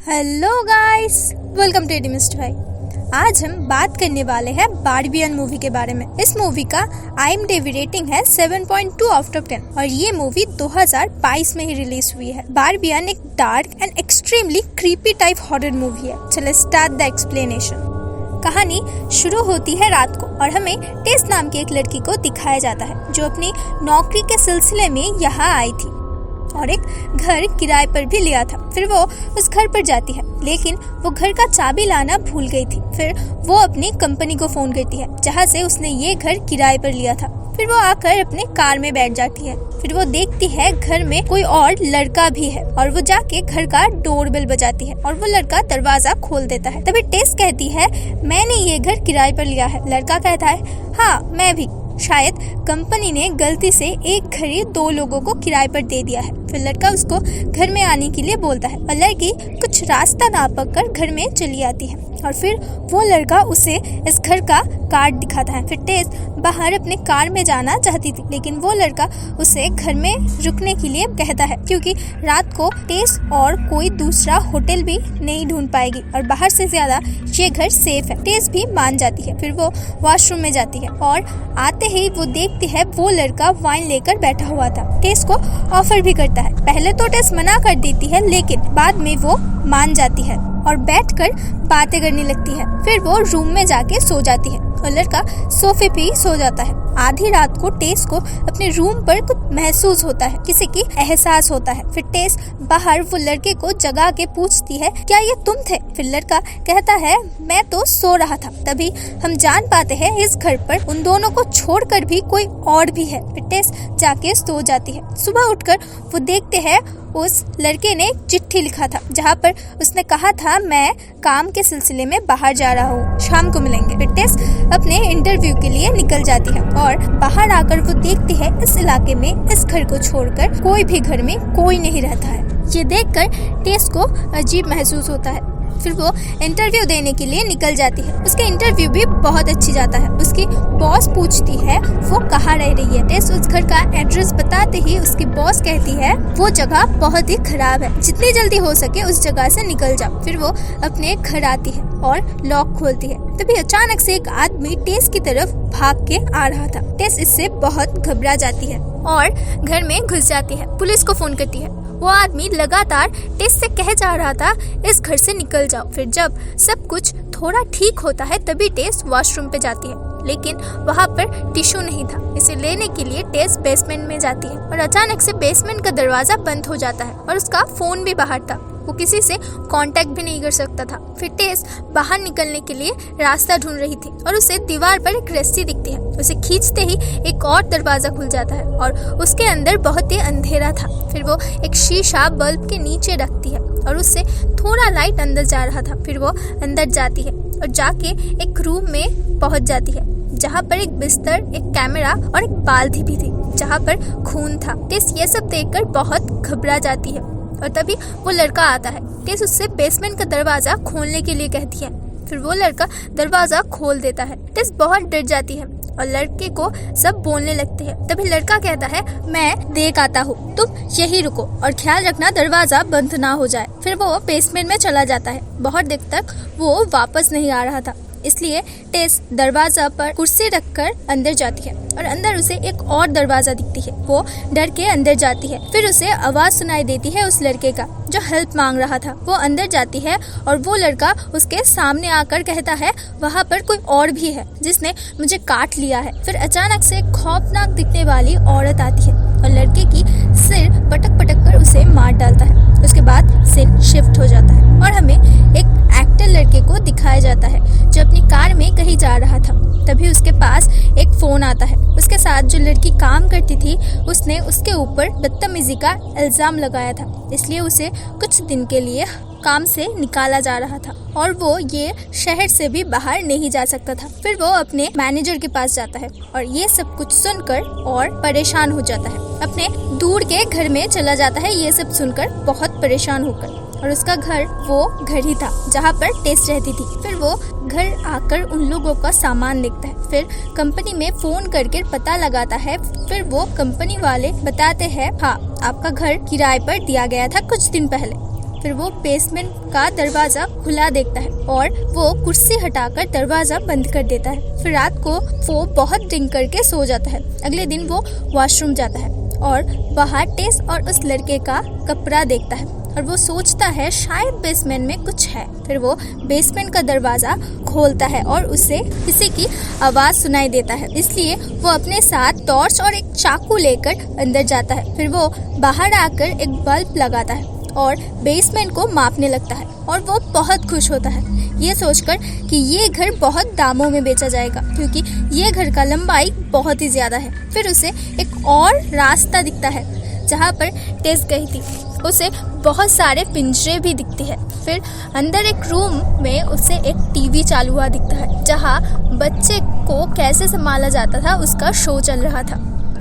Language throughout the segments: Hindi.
Hello guys, welcome to Edmystify. आज हम बात करने वाले हैं बारबियन मूवी के बारे में। इस मूवी का IMDb रेटिंग है 7.2 आउट ऑफ 10 और ये मूवी 2022 में ही रिलीज हुई है। बारबियन एक dark and extremely creepy type horror movie है। चलो स्टार्ट द एक्सप्लेनेशन। कहानी शुरू होती है रात को और हमें टेस नाम की एक लड़की को दिखाया जाता है जो अपनी नौकरी के सिलसिले में यहाँ आई थी और एक घर किराए पर भी लिया था। फिर वो उस घर पर जाती है लेकिन वो घर का चाबी लाना भूल गई थी। फिर वो अपनी कंपनी को फोन करती है जहाँ से उसने ये घर किराए पर लिया था। फिर वो आकर अपने कार में बैठ जाती है। फिर वो देखती है घर में कोई और लड़का भी है और वो जाके घर का डोरबेल बजाती है और वो लड़का दरवाजा खोल देता है। तभी टेस कहती है मैंने ये घर किराए पर लिया है। लड़का कहता है हाँ मैं भी, शायद कंपनी ने गलती से एक घर ही 2 लोगों को किराए पर दे दिया है। फिर लड़का उसको घर में आने के लिए बोलता है और लड़की कुछ रास्ता ना पकड़ घर में चली आती है और फिर वो लड़का उसे इस घर का कार्ड दिखाता है। फिर टेस बाहर अपने कार में जाना चाहती थी लेकिन वो लड़का उसे घर में रुकने के लिए कहता है क्योंकि रात को टेस और कोई दूसरा होटल भी नहीं ढूंढ पाएगी और बाहर से ज्यादा ये घर सेफ है। टेस भी मान जाती है। फिर वो वॉशरूम में जाती है और आते ही वो देखती है वो लड़का वाइन लेकर बैठा हुआ था। टेस को ऑफर भी करता है। पहले तो टेस मना कर देती है लेकिन बाद में वो मान जाती है और बैठकर बातें करने लगती है। फिर वो रूम में जाके सो जाती है और लड़का सोफे पे ही सो जाता है। आधी रात को टेस को अपने रूम पर कुछ महसूस होता है, किसी की एहसास होता है। फिर टेस बाहर वो लड़के को जगा के पूछती है क्या ये तुम थे? फिर लड़का कहता है मैं तो सो रहा था। तभी हम जान पाते हैं इस घर पर उन दोनों को छोड़कर भी कोई और भी है। फिर टेस जाके सो जाती है। सुबह उठकर वो देखते हैं उस लड़के ने एक चिट्ठी लिखा था जहाँ पर उसने कहा था मैं काम के सिलसिले में बाहर जा रहा हूँ, शाम को मिलेंगे। फिर टेस अपने इंटरव्यू के लिए निकल जाती है और बाहर आकर वो देखती है इस इलाके में इस घर को छोड़कर कोई भी घर में कोई नहीं रहता है। ये देखकर टेस को अजीब महसूस होता है। फिर वो इंटरव्यू देने के लिए निकल जाती है। उसका इंटरव्यू भी बहुत अच्छी जाता है। उसकी बॉस पूछती है वो कहाँ रह रही है। टेस उस घर का एड्रेस बताते ही उसकी बॉस कहती है वो जगह बहुत ही खराब है, जितनी जल्दी हो सके उस जगह से निकल जाओ। फिर वो अपने घर आती है और लॉक खोलती है। तभी अचानक से एक आदमी टेस की तरफ भाग के आ रहा था। टेस इससे बहुत घबरा जाती है और घर में घुस जाती है। पुलिस को फोन करती है। वो आदमी लगातार टेस से कह जा रहा था इस घर से निकल जाओ। फिर जब सब कुछ थोड़ा ठीक होता है तभी टेस वॉशरूम पे जाती है लेकिन वहाँ पर टिश्यू नहीं था। इसे लेने के लिए टेस बेसमेंट में जाती है और अचानक से बेसमेंट का दरवाजा बंद हो जाता है और उसका फोन भी बाहर था। वो किसी से कांटेक्ट भी नहीं कर सकता था। फिर टेस बाहर निकलने के लिए रास्ता ढूंढ रही थी और उसे दीवार पर एक रस्सी दिखती है। उसे खींचते ही एक और दरवाजा खुल जाता है और उसके अंदर बहुत ही अंधेरा था। फिर वो एक शीशा बल्ब के नीचे रखती है और उससे थोड़ा लाइट अंदर जा रहा था। फिर वो अंदर जाती है और जाके एक रूम में पहुंच जाती है जहाँ पर एक बिस्तर, एक कैमरा और एक बाल्टी भी थी जहाँ पर खून था। टेस ये सब देखकर बहुत घबरा जाती है और तभी वो लड़का आता है। टेस उससे बेसमेंट का दरवाजा खोलने के लिए कहती है। फिर वो लड़का दरवाजा खोल देता है। टेस बहुत डर जाती है और लड़के को सब बोलने लगते हैं। तभी लड़का कहता है मैं देख आता हूँ, तुम यही रुको और ख्याल रखना दरवाजा बंद ना हो जाए। फिर वो बेसमेंट में चला जाता है। बहुत देर तक वो वापस नहीं आ रहा था इसलिए टेस दरवाजा पर कुर्सी रखकर अंदर जाती है और अंदर उसे एक और दरवाजा दिखती है। वो डर के अंदर जाती है। फिर उसे आवाज सुनाई देती है उस लड़के का जो हेल्प मांग रहा था। वो अंदर जाती है और वो लड़का उसके सामने आकर कहता है वहाँ पर कोई और भी है जिसने मुझे काट लिया है। फिर अचानक से खौफनाक दिखने वाली औरत आती है और लड़के की सिर पटक पटक कर उसे मार डालता है। उसके बाद सीन शिफ्ट हो जाता है और हमें एक एक्टर लड़के को दिखाया जाता है जो अपनी कार में कहीं जा रहा था। तभी उसके पास एक फोन आता है। उसके साथ जो लड़की काम करती थी उसने उसके ऊपर बदतमीजी का इल्जाम लगाया था इसलिए उसे कुछ दिन के लिए काम से निकाला जा रहा था और वो ये शहर से भी बाहर नहीं जा सकता था। फिर वो अपने मैनेजर के पास जाता है और ये सब कुछ सुनकर और परेशान हो जाता है। अपने दूर के घर में चला जाता है ये सब सुनकर बहुत परेशान होकर और उसका घर वो घर ही था जहाँ पर टेस रहती थी। फिर वो घर आकर उन लोगों का सामान देखता है। फिर कंपनी में फोन करके पता लगाता है। फिर वो कंपनी वाले बताते हैं हाँ आपका घर किराए पर दिया गया था कुछ दिन पहले। फिर वो बेसमेंट का दरवाजा खुला देखता है और वो कुर्सी हटाकर दरवाजा बंद कर देता है। फिर रात को वो बहुत ड्रिंक करके सो जाता है। अगले दिन वो वॉशरूम जाता है और बाहर टेस और उस लड़के का कपड़ा देखता है और वो सोचता है शायद बेसमेंट में कुछ है। फिर वो बेसमेंट का दरवाजा खोलता है और उसे किसी की आवाज सुनाई देता है, इसलिए वो अपने साथ टॉर्च और एक चाकू लेकर अंदर जाता है। फिर वो बाहर आकर एक बल्ब लगाता है और बेसमेंट को मापने लगता है और वो बहुत खुश होता है ये सोचकर कि ये घर बहुत दामों में बेचा जाएगा, क्योंकि ये घर का लंबाई बहुत ही ज्यादा है। फिर उसे एक और रास्ता दिखता है जहाँ पर टेस गई थी। उसे बहुत सारे पिंजरे भी दिखते हैं। फिर अंदर एक रूम में उसे एक टीवी चालू हुआ दिखता है जहाँ बच्चे को कैसे संभाला जाता था उसका शो चल रहा था।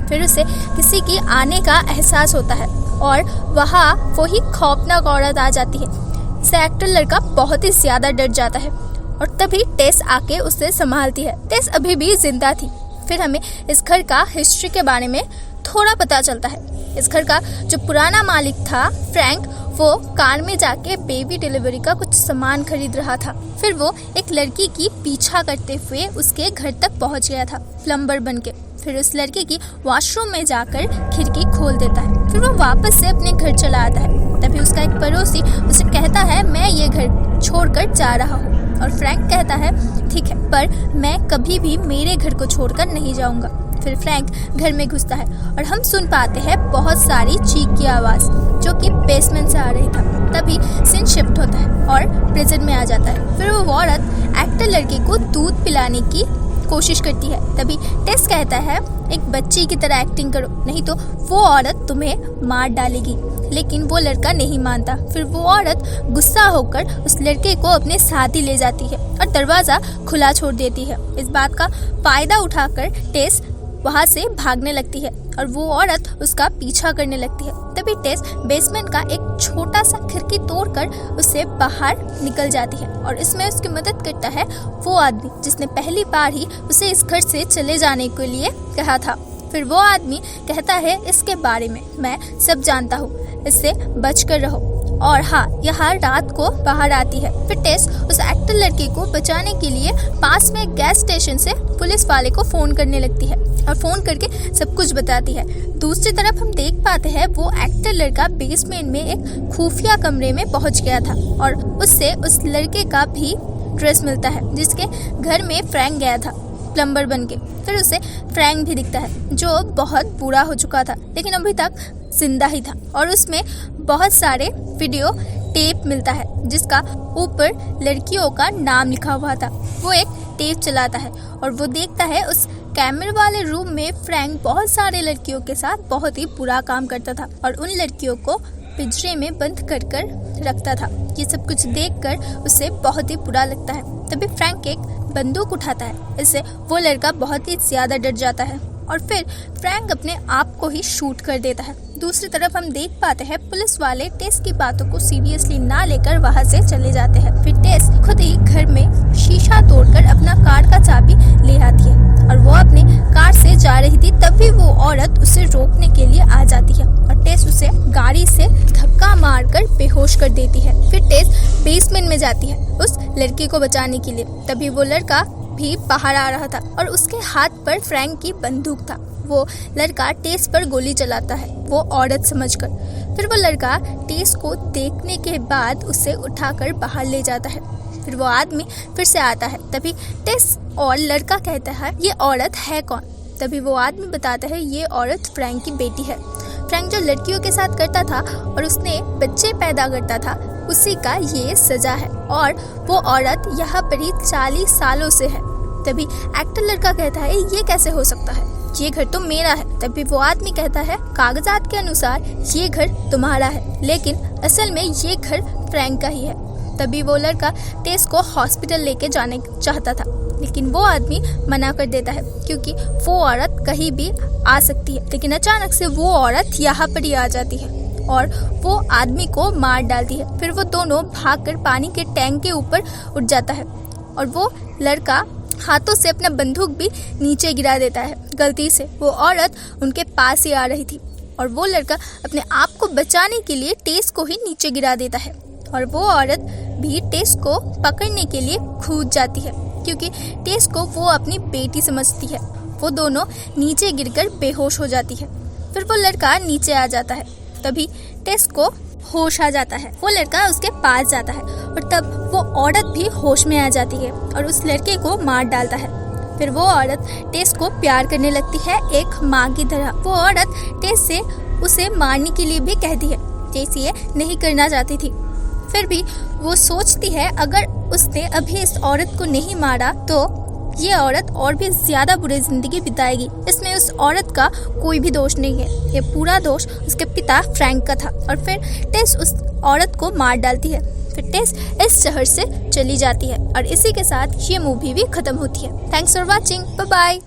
फिर उसे किसी की आने का एहसास होता है और वहाँ वही खौफनाक औरत आ जाती है। इसे एक्टर लड़का बहुत ही ज्यादा डर जाता है और तभी टेस आके उसे संभालती है। टेस अभी भी जिंदा थी। फिर हमें इस घर का हिस्ट्री के बारे में थोड़ा पता चलता है। इस घर का जो पुराना मालिक था फ्रैंक, वो कार में जाके बेबी डिलीवरी का कुछ सामान खरीद रहा था। फिर वो एक लड़की की पीछा करते हुए उसके घर तक पहुंच गया था प्लम्बर बनके। फिर उस लड़की की वॉशरूम में जाकर खिड़की खोल देता है। फिर वो वापस से अपने घर चला आता है। तभी उसका एक पड़ोसी उसे कहता है मैं ये घर छोड़कर जा रहा हूँ। और फ्रैंक कहता है ठीक है, पर मैं कभी भी मेरे घर को छोड़कर नहीं जाऊंगा। फिर फ्रैंक घर में घुसता है और हम सुन पाते हैं बहुत सारी चीख की आवाज जो कि बेसमेंट से आ रही था। तभी सीन शिफ्ट होता है और प्रेजेंट में आ जाता है। फिर वो औरत एक्टर लड़के को दूध पिलाने की कोशिश करती है। तभी टेस कहता है एक बच्ची की तरह एक्टिंग करो, नहीं तो वो औरत तुम्हें मार डालेगी। लेकिन वो लड़का नहीं मानता। फिर वो औरत गुस्सा होकर उस लड़के को अपने साथ ही ले जाती है और दरवाजा खुला छोड़ देती है। इस बात का फायदा उठाकर टेस वहाँ से भागने लगती है और वो औरत उसका पीछा करने लगती है। तभी टेस बेसमेंट का एक छोटा सा खिड़की तोड़कर उससे बाहर निकल जाती है और इसमें उसकी मदद करता है वो आदमी जिसने पहली बार ही उसे इस घर से चले जाने के लिए कहा था। फिर वो आदमी कहता है इसके बारे में मैं सब जानता हूँ, इससे बचकर रहो। और हाँ, यहाँ रात को बाहर आती है। फिर टेस उस एक्टर लड़के को बचाने के लिए पास में गैस स्टेशन से पुलिस वाले को फोन करने लगती है और फोन करके सब कुछ बताती है। दूसरी तरफ हम देख पाते हैं वो एक्टर लड़का बेसमेंट में एक खुफिया कमरे में पहुंच गया था और उससे उस लड़के का भी ड्रेस मिलता है जिसके घर में फ्रैंक गया था प्लम्बर बनके। फिर उसे फ्रैंक भी दिखता है जो बहुत बुरा हो चुका था लेकिन अभी तक जिंदा ही था और उसमें बहुत सारे वीडियो टेप मिलता है जिसका ऊपर लड़कियों का नाम लिखा हुआ था। वो एक टेप चलाता है और वो देखता है उस कैमरे वाले रूम में फ्रैंक बहुत सारे लड़कियों के साथ बहुत ही बुरा काम करता था और उन लड़कियों को पिंजरे में बंद कर रखता था। ये सब कुछ देखकर उसे बहुत ही बुरा लगता है। तभी फ्रैंक एक बंदूक उठाता है। इससे वो लड़का बहुत ही ज्यादा डर जाता है और फिर फ्रैंक अपने आप को ही शूट कर देता है। दूसरी तरफ हम देख पाते हैं पुलिस वाले टेस की बातों को सीरियसली ना लेकर वहां से चले जाते हैं। फिर टेस खुद ही घर में शीशा तोड़कर अपना कार का चाबी ले आती है और वो अपने कार से जा रही थी। तभी वो औरत उसे रोकने के लिए आ जाती है और टेस उसे गाड़ी से धक्का मारकर बेहोश कर देती है। फिर टेस बेसमेंट में जाती है उस लड़के को बचाने के लिए। तभी वो लड़का भी बाहर आ रहा था और उसके हाथ पर फ्रैंक की बंदूक था। वो लड़का टेस पर गोली चलाता है वो औरत समझकर। फिर वो लड़का टेस को देखने के बाद उसे उठाकर बाहर ले जाता है। फिर वो आदमी फिर से आता है। तभी टेस और लड़का कहता है ये औरत है कौन। तभी वो आदमी बताता है ये औरत फ्रैंक की बेटी है। फ्रैंक जो लड़कियों के साथ करता था और उसने बच्चे पैदा करता था उसी का ये सजा है और वो औरत यहाँ पर ही 40 सालों से है। तभी एक्टर लड़का कहता है ये कैसे हो सकता है, ये घर तो मेरा है। तभी वो आदमी कहता है कागजात के अनुसार ये घर तुम्हारा है लेकिन असल में ये घर फ्रैंक का ही है। तभी वो लड़का टेस को हॉस्पिटल लेके जाने चाहता था लेकिन वो आदमी मना कर देता है क्योंकि वो औरत कहीं भी आ सकती है। लेकिन अचानक से वो औरत यहाँ पर ही आ जाती है और वो आदमी को मार डालती है। फिर वो दोनों भागकर पानी के टैंक के ऊपर उठ जाता है और वो लड़का हाथों से अपना बंदूक भी नीचे गिरा देता है गलती से। वो औरत उनके पास ही आ रही थी और वो लड़का अपने आप को बचाने के लिए टेस को ही नीचे गिरा देता है। और वो औरत भी टेस को पकड़ने के लिए कूद जाती है क्योंकि टेस को वो अपनी बेटी समझती है। वो दोनों नीचे गिरकर बेहोश हो जाती है। फिर वो लड़का नीचे आ जाता है। तभी टेस को होश आ जाता है। वो लड़का उसके पास जाता है और तब वो औरत भी होश में आ जाती है और उस लड़के को मार डालता है। फिर वो औरत टेस को प्यार करने लगती है एक माँ की तरह। वो औरत टेस से उसे मारने के लिए भी कहती है, टेस ये नहीं करना चाहती थी। फिर भी वो सोचती है अगर उसने अभी इस औरत को नहीं मारा तो ये औरत और भी ज्यादा बुरी जिंदगी बिताएगी। इसमें उस औरत का कोई भी दोष नहीं है। ये पूरा दोष उसके पिता फ्रैंक का था। और फिर टेस उस औरत को मार डालती है। फिर टेस इस शहर से चली जाती है और इसी के साथ ये मूवी भी खत्म होती है। Thanks for watching, bye bye.